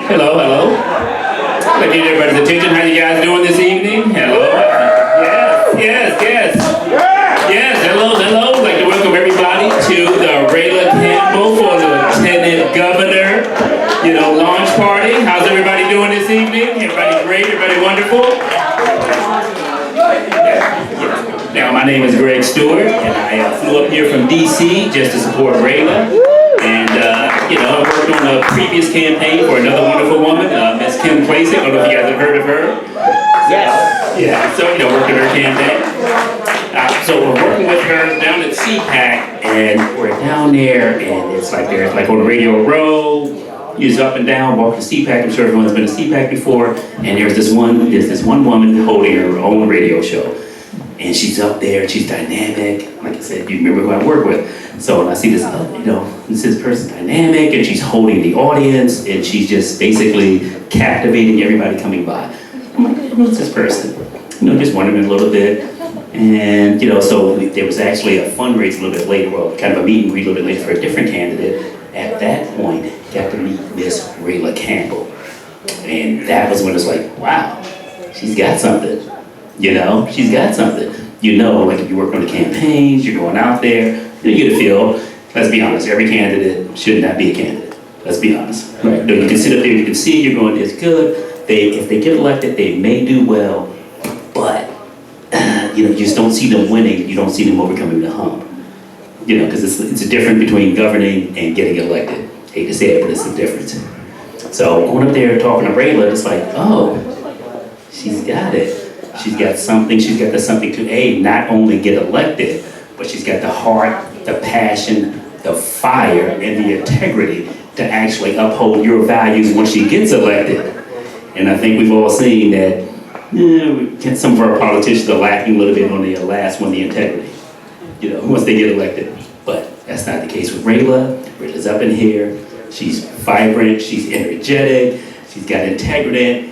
Hello, hello. I'd like to get everybody's attention. How you guys doing this evening? Hello. Yes. Hello. I'd like to welcome everybody to the Rayla Campbell for the Lieutenant Governor, launch party. How's everybody doing this evening? Everybody great? Everybody wonderful? Now, my name is Greg Stewart, and I flew up here from D.C. just to support Rayla. And, I worked on a previous campaign for another wonderful woman, Miss Kim Placek. I don't know if you guys have heard of her. Yes. Yeah, so, worked on her campaign. So we're working with her down at CPAC, and we're down there, and it's like there's like on the Radio Row, you just up and down, walk to CPAC. I'm sure everyone's been to CPAC before, and there's this one woman holding her own radio show. And she's up there, she's dynamic. Like I said, you remember who I work with. So when I see this, this person dynamic, and she's holding the audience, and she's just basically captivating everybody coming by. I'm like, who's this person? Just wondering a little bit. And, so there was actually a fundraiser a little bit later, well, kind of a meet and greet a little bit later for a different candidate. At that point, got to meet Miss Rayla Campbell. And that was when it was like, wow, she's got something. She's got something. Like if you work on the campaigns, you're going out there, you get a feel. Let's be honest, every candidate should not be a candidate. Let's be honest. Right. You can sit up there, you can see you're going, it's good. If they get elected, they may do well, but you just don't see them winning. You don't see them overcoming the hump. Because it's a difference between governing and getting elected. Hate to say it, but it's a difference. So going up there talking to Rayla, it's like, oh, she's got it. She's got something. She's got the something to not only get elected, but she's got the heart, the passion, the fire, and the integrity to actually uphold your values when she gets elected. And I think we've all seen that some of our politicians are lacking a little bit on the last one, the integrity. Once they get elected. But that's not the case with Rayla. Rayla's up in here. She's vibrant. She's energetic. She's got integrity,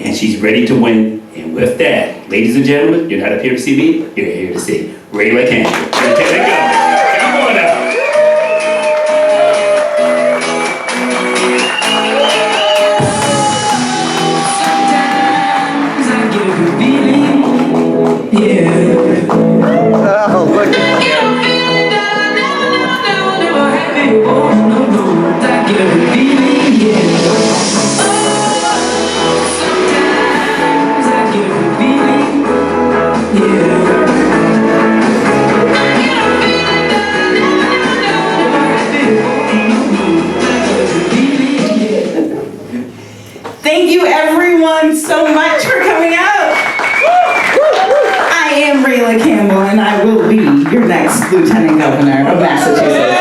and she's ready to win. And with that, ladies and gentlemen, you're not up here to see me, you're here to see Rayla Campbell. Lieutenant Governor. Come on out. Sometimes I get a feeling, yeah. Oh, look at that. I get a feeling, yeah. Thank you everyone so much for coming out. I am Rayla Campbell, and I will be your next Lieutenant Governor of Massachusetts.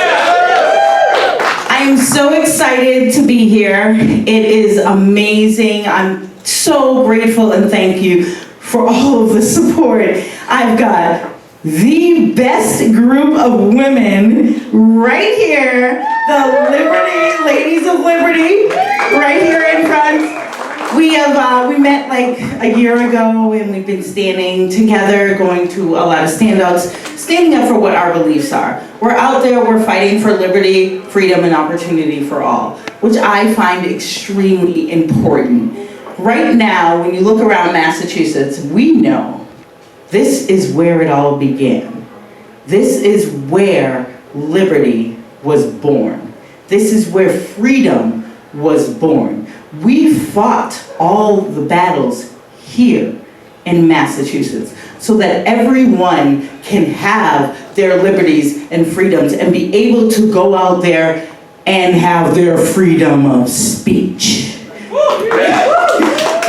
I am so excited to be here. It is amazing. I'm so grateful and thank you for all of the support. I've got the best group of women right here, the Ladies of Liberty, right here in front. We met like a year ago, and we've been standing together, going to a lot of standouts, standing up for what our beliefs are. We're out there, we're fighting for liberty, freedom, and opportunity for all, which I find extremely important. Right now, when you look around Massachusetts, we know this is where it all began. This is where liberty was born. This is where freedom was born. We fought all the battles here in Massachusetts so that everyone can have their liberties and freedoms and be able to go out there and have their freedom of speech.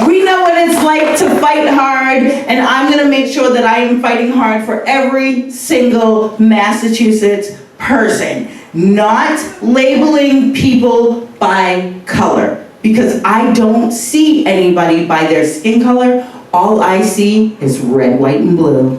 We know what it's like to fight hard, and I'm gonna make sure that I am fighting hard for every single Massachusetts person, not labeling people by color, because I don't see anybody by their skin color. All I see is red, white, and blue.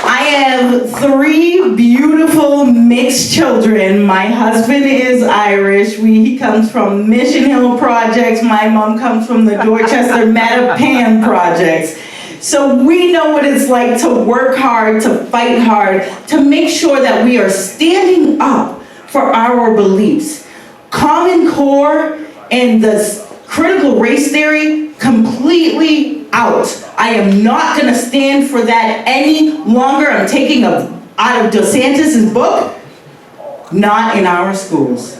I have 3 beautiful mixed children. My husband is Irish. He comes from Mission Hill Projects. My mom comes from the Dorchester Mattapan Projects. So we know what it's like to work hard, to fight hard, to make sure that we are standing up for our beliefs. Common Core and the critical race theory, completely out. I am not gonna stand for that any longer. I'm taking out of DeSantis' book, not in our schools.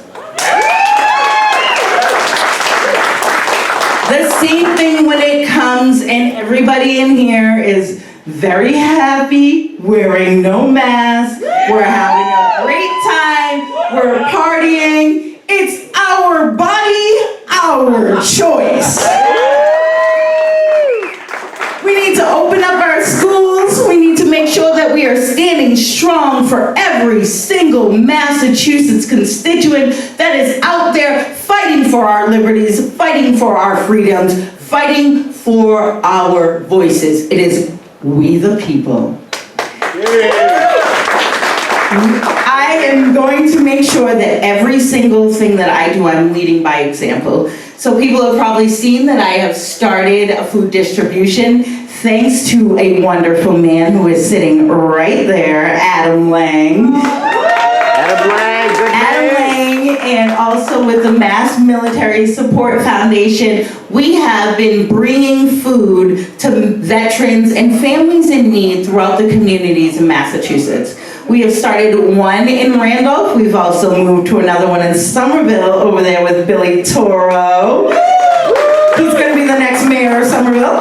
The same thing when it comes, and everybody in here is very happy, wearing no mask, we're having a great time, we're partying. It's our body, our choice. We need to open up our schools. We need to make sure that we are standing strong for every single Massachusetts constituent that is out there fighting for our liberties, fighting for our freedoms, fighting for our voices. It is we the people. I am going to make sure that every single thing that I do, I'm leading by example. So people have probably seen that I have started a food distribution thanks to a wonderful man who is sitting right there, Adam Lang. Adam Lang, good Adam Lang, and also with the Mass Military Support Foundation, we have been bringing food to veterans and families in need throughout the communities in Massachusetts. We have started one in Randolph. We've also moved to another one in Somerville over there with Billy Toro. He's going to be the next mayor of Somerville.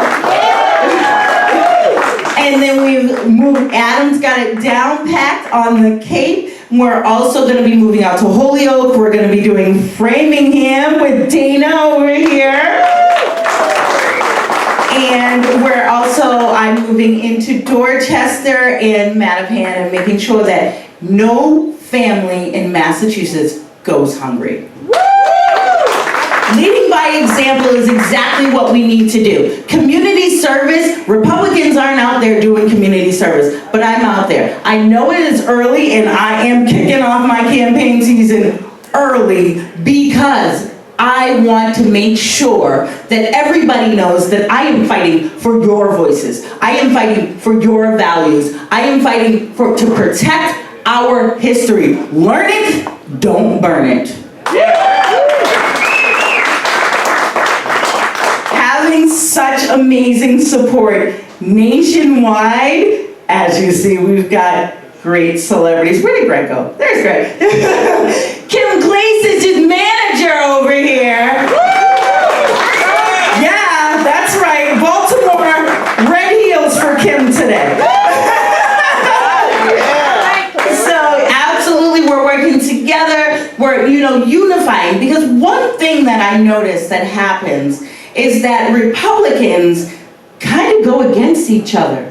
And then we've moved, Adam's got it down packed on the Cape. We're also going to be moving out to Holyoke. We're going to be doing Framingham with Dana over here. And I'm moving into Dorchester and Mattapan and making sure that no family in Massachusetts goes hungry. Leading by example is exactly what we need to do. Community service, Republicans aren't out there doing community service, but I'm out there. I know it is early and I am kicking off my campaign season early because I want to make sure that everybody knows that I am fighting for your voices. I am fighting for your values. I am fighting to protect our history. Learn it, don't burn it. Having such amazing support nationwide, as you see, we've got great celebrities. Where did Greg go? There's Greg. Kim Glaze is his manager over here. Yeah, that's right. Baltimore, red heels for Kim today. So absolutely, we're working together. We're, unifying, because one thing that I noticed that happens is that Republicans kind of go against each other.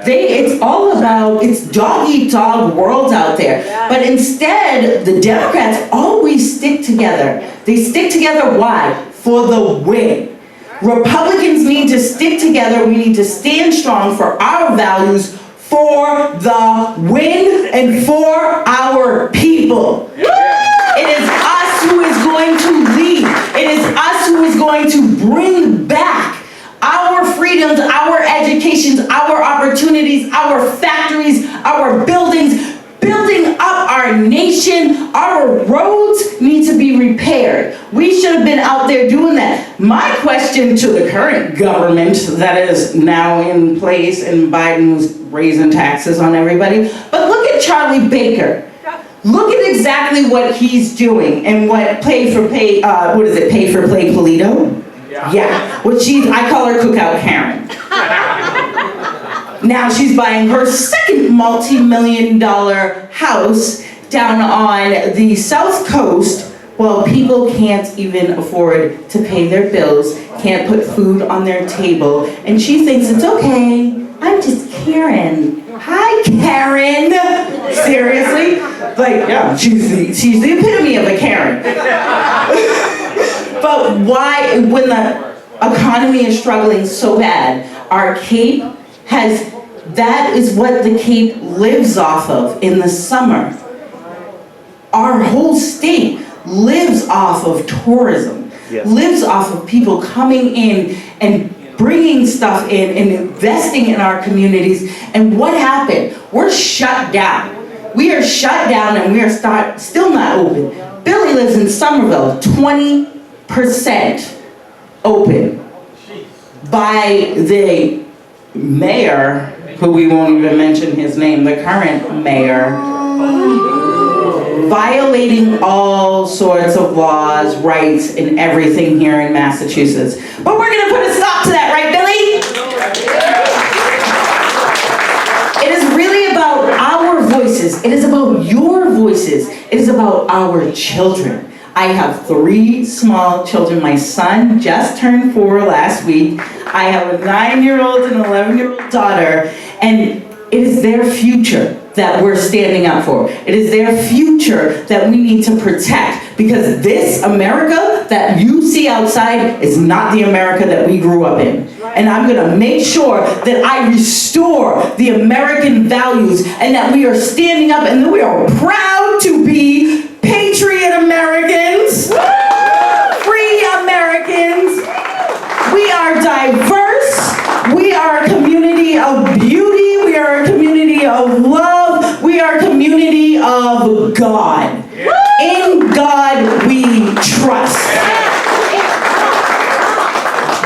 It's all about, it's dog-eat-dog world out there. But instead, the Democrats always stick together. They stick together, why? For the win. Republicans need to stick together. We need to stand strong for our values, for the win, and for our people. It is us who is going to lead. It is us who is going to bring back our freedoms, our educations, our opportunities, our factories, our buildings, building up our nation. Our roads need to be repaired. We should have been out there doing that. My question to the current government that is now in place, and Biden was raising taxes on everybody, but look at Charlie Baker. Look at exactly what he's doing and what Pay for Play Polito? Yeah. Well, I call her Cookout Karen. Now she's buying her second multi-million-dollar house down on the South Coast while people can't even afford to pay their bills, can't put food on their table, and she thinks it's okay. I'm just Karen. Hi, Karen. Seriously? Like, yeah, she's the epitome of a Karen. But why, when the economy is struggling so bad, our Cape that is what the Cape lives off of in the summer. Our whole state lives off of tourism, lives off of people coming in and bringing stuff in and investing in our communities. And what happened? We're shut down. We are shut down and we are still not open. Billy lives in Somerville, 20% open. By the mayor, who we won't even mention his name, the current mayor, violating all sorts of laws, rights, and everything here in Massachusetts. But we're gonna put a stop to that, right, Billy? It is really about our voices. It is about your voices. It is about our children. I have 3 small children. My son just turned 4 last week. I have a 9-year-old and an 11-year-old daughter, and it is their future that we're standing up for. It is their future that we need to protect, because this America that you see outside is not the America that we grew up in. And I'm gonna make sure that I restore the American values and that we are standing up and that we are proud to be Patriot Americans, free Americans. We are diverse. We are a community of beauty. We are a community of love. We are a community of God. In God we trust.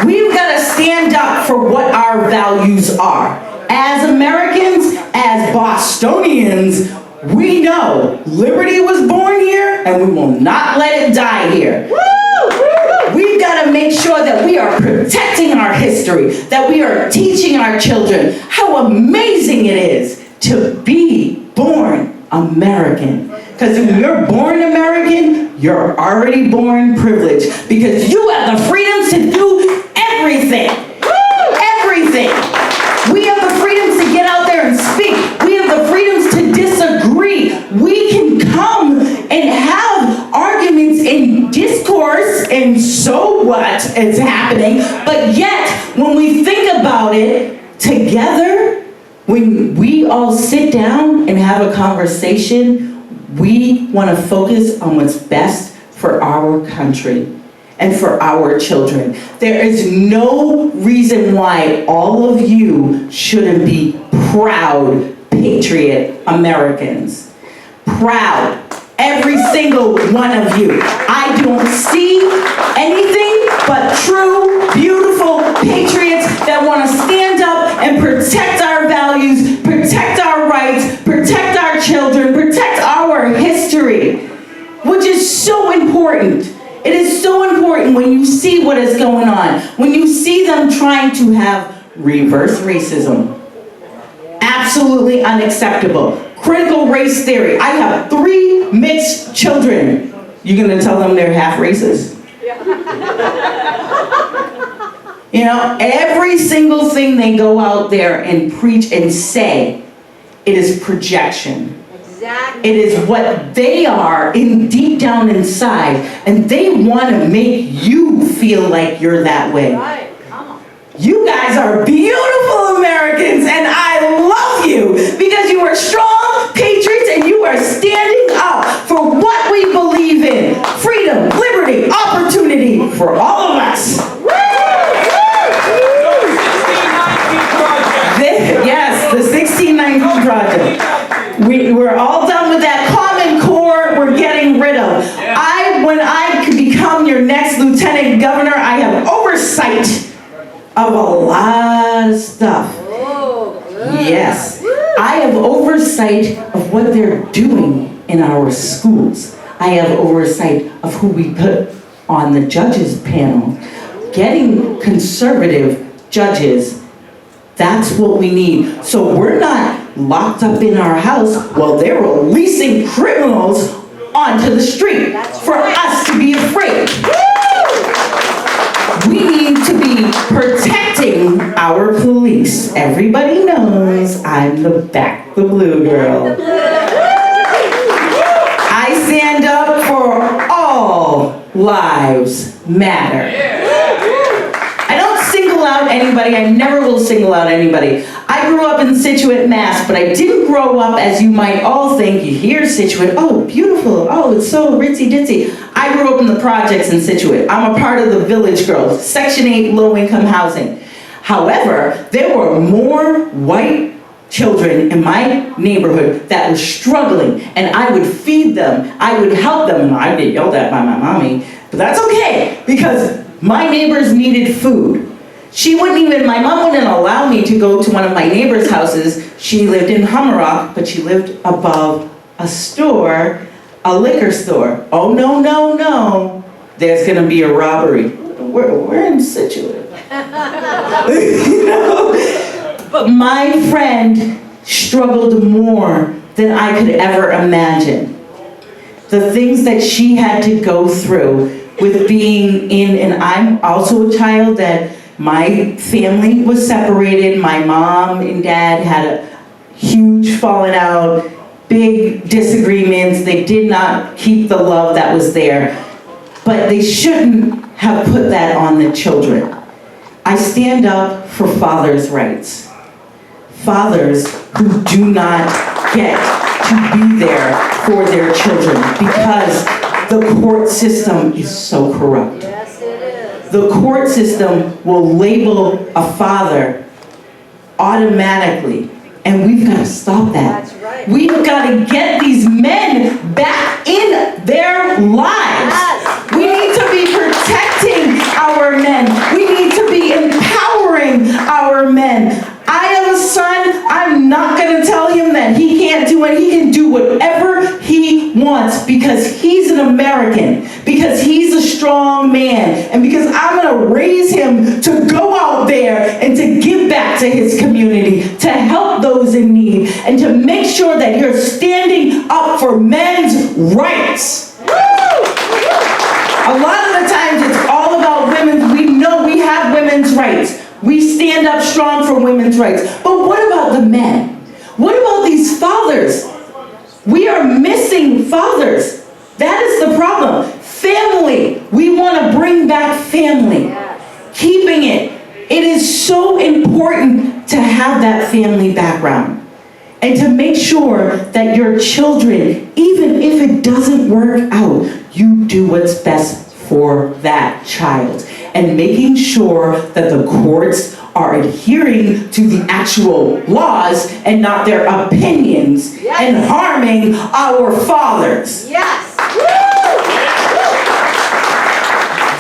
We've got to stand up for what our values are. As Americans, as Bostonians, we know liberty was born here and we will not let it die here. We've got to make sure that we are protecting our history, that we are teaching our children how amazing it is to be born American. Because if you're born American, you're already born privileged, because you have the freedoms to do everything. Everything. We have the freedoms to get out there and speak. We have the freedoms to disagree. We can come and have arguments and discourse, and so what is happening. But yet, when we think about it together, when we all sit down and have a conversation, we want to focus on what's best for our country and for our children. There is no reason why all of you shouldn't be proud Patriot Americans. Proud. Every single one of you. I don't see anything but true, beautiful patriots that want to stand up and protect our values, protect our rights, protect our children, protect our history, which is so important. It is so important when you see what is going on, when you see them trying to have reverse racism. Absolutely unacceptable. Critical race theory. I have 3 mixed children. You gonna tell them they're half racist? You know, every single thing they go out there and preach and say, it is projection. Exactly. It is what they are in deep down inside, and they want to make you feel like you're that way. Right. Come on. You guys are beautiful Americans, and I love you because you are strong patriots and you are standing up for what we believe in. Freedom, liberty, opportunity for all of us. Yes, the 1619 Project. We're all done with that Common Core. We're getting rid of. When I become your next lieutenant governor, I have oversight of a lot of stuff. Yes, I have oversight of what they're doing in our schools. I have oversight of who we put on the judges panel. Getting conservative judges, that's what we need. So we're not locked up in our house while they're releasing criminals onto the street for us to be afraid. We need to be protecting our police. Everybody knows I'm the blue girl. I stand up for all lives matter. I don't single out anybody. I never will single out anybody. I grew up in Situate, Mass, but I didn't grow up as you might all think. You hear Situate, oh, beautiful, oh, it's so ritzy-ditzy. I grew up in the projects in Situate. I'm a part of the Village Girls, Section 8 low-income housing. However, there were more white children in my neighborhood that were struggling, and I would feed them, I would help them, and I'd get yelled at by my mommy, but that's okay, because my neighbors needed food. My mom wouldn't allow me to go to one of my neighbor's houses. She lived in Hummerock, but she lived above a store, a liquor store. Oh, no, no, no, there's gonna be a robbery. We're in Situate. You know? But my friend struggled more than I could ever imagine. The things that she had to go through with being in, and I'm also a child that my family was separated. My mom and dad had a huge falling out, big disagreements. They did not keep the love that was there, but they shouldn't have put that on the children. I stand up for fathers' rights. Fathers who do not get to be there for their children because the court system is so corrupt. Yes, it is. The court system will label a father automatically, and we've got to stop that. That's right. We've got to get these men back in their lives. Yes. We need to be protecting our men. We need to be empowering our men. I have a son, I'm not going to tell him that he can't do it. He can do whatever he wants because he's an American, because he's a strong man, and because I'm going to raise him to go out there and to give back to his community, to help those in need, and to make sure that you're standing up for men's rights. A lot of the times it's all about women's. We know we have women's rights. We stand up strong for women's rights. But what about the men? What about these fathers? We are missing fathers. That is the problem. Family. We want to bring back family. Keeping it. It is so important to have that family background. And to make sure that your children, even if it doesn't work out, you do what's best for that child. And making sure that the courts are adhering to the actual laws and not their opinions and harming our fathers. Yes.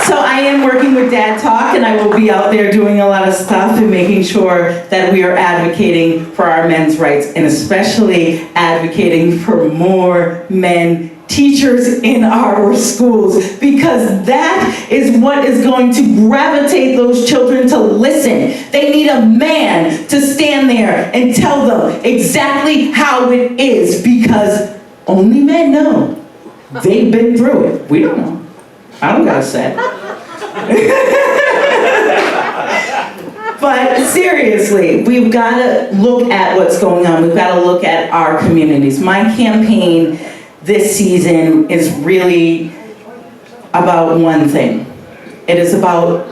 So I am working with Dad Talk, and I will be out there doing a lot of stuff and making sure that we are advocating for our men's rights, and especially advocating for more men teachers in our schools, because that is what is going to gravitate those children to listen. They need a man to stand there and tell them exactly how it is, because only men know. They've been through it. We don't know. I don't gotta say. But seriously, we've got to look at what's going on. We've got to look at our communities. My campaign this season is really about one thing. It is about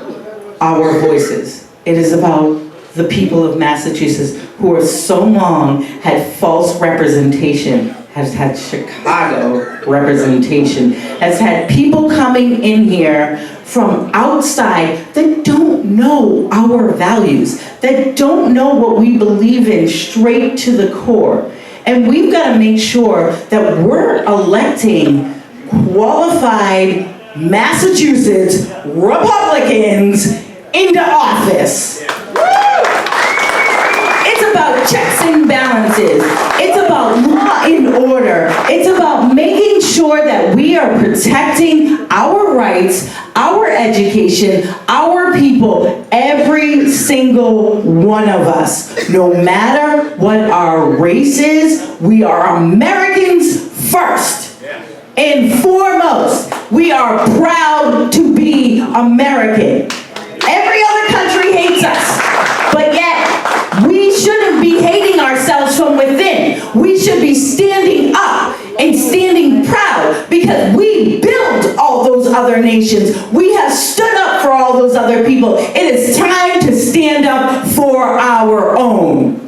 our voices. It is about the people of Massachusetts who are so long had false representation, has had Chicago representation, has had people coming in here from outside that don't know our values, that don't know what we believe in straight to the core. And we've got to make sure that we're electing qualified Massachusetts Republicans into office. It's about checks and balances. It's about law and order. It's about making sure that we are protecting our rights, our education, our people, every single one of us. No matter what our race is, we are Americans first. And foremost, we are proud to be American. Every other country hates us, but yet we shouldn't be hating ourselves from within. We should be standing up and standing proud because we built all those other nations. We have stood up for all those other people. It is time to stand up for our own.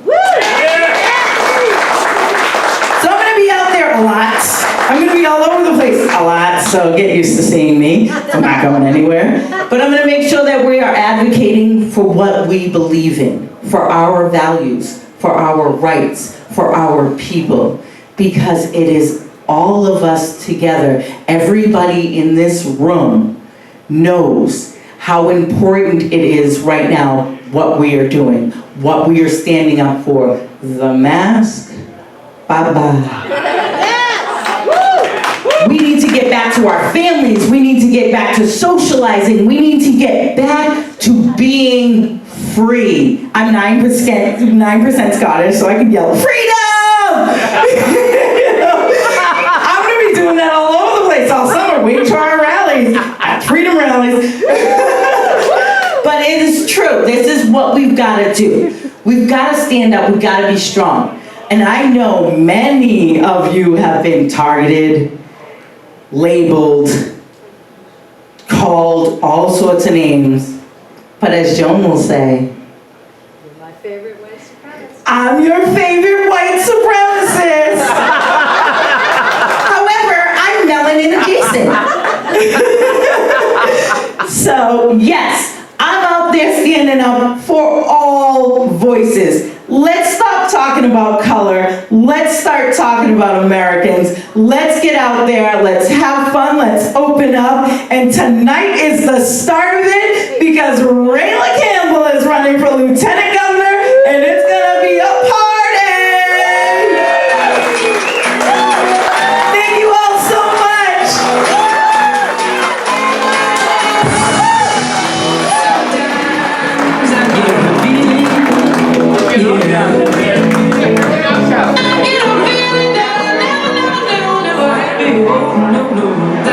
So I'm going to be out there a lot. I'm going to be all over the place a lot. so get used to seeing me. I'm not going anywhere. But I'm gonna make sure that we are advocating for what we believe in, for our values, for our rights, for our people, because it is all of us together. Everybody in this room knows how important it is right now what we are doing, what we are standing up for. The mask, bye-bye. We need to get back to our families. We need to get back to socializing. We need to get back to being free. I'm 9% Scottish, so I can yell, freedom! You know? I'm gonna be doing that all over the place all summer. Wait for our rallies, freedom rallies. But it is true. This is what we've got to do. We've got to stand up. We've got to be strong. And I know many of you have been targeted, labeled, called all sorts of names. But as Joan will say, You're my favorite white supremacist. I'm your favorite white supremacist. However, I'm melanin adjacent. So yes, I'm out there standing up for all voices. Let's stop talking about color. Let's start talking about Americans. Let's get out there. Let's have fun. Let's open up. And tonight is the start of it because Rayla Campbell is running for Lieutenant Governor, and it's gonna be a party. Thank you all so much. No, no, no.